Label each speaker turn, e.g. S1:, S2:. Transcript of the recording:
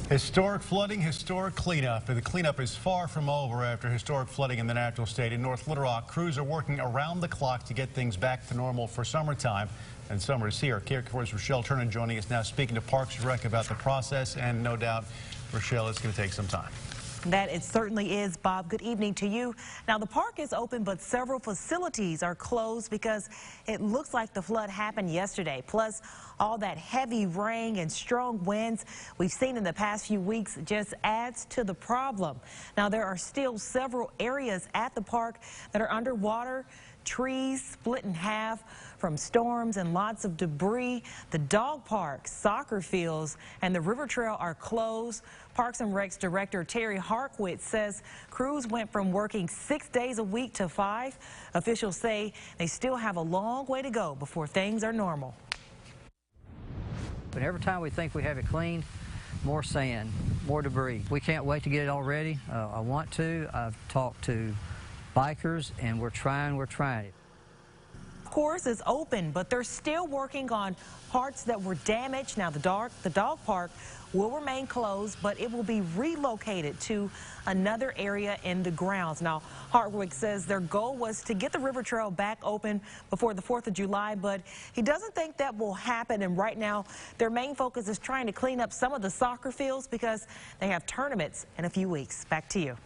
S1: Historic flooding, historic cleanup. The cleanup is far from over after historic flooding in the Natural State in North Little Rock. Crews are working around the clock to get things back to normal for summertime. And summer is here. KREC4's Rochelle Turner joining us now, speaking to Parks and Rec about the process. And no doubt, Rochelle, it's going to take some time.
S2: That it certainly is, Bob. Good evening to you. Now, the park is open, but several facilities are closed because it looks like the flood happened yesterday. Plus, all that heavy rain and strong winds we've seen in the past few weeks just adds to the problem. Now, there are still several areas at the park that are underwater. Trees split in half from storms and lots of debris. The dog park, soccer fields, and the river trail are closed. Parks and Rec's director Terry Harkwitz says crews went from working 6 days a week to 5. Officials say they still have a long way to go before things are normal.
S3: But every time we think we have it clean, more sand, more debris. We can't wait to get it all ready. I want to. I've talked to bikers, and we're trying.
S2: Of course, is open, but they're still working on parts that were damaged. Now, the dog park will remain closed, but it will be relocated to another area in the grounds. Now, Hartwick says their goal was to get the river trail back open before the 4th of July, but he doesn't think that will happen. And right now, their main focus is trying to clean up some of the soccer fields because they have tournaments in a few weeks. Back to you.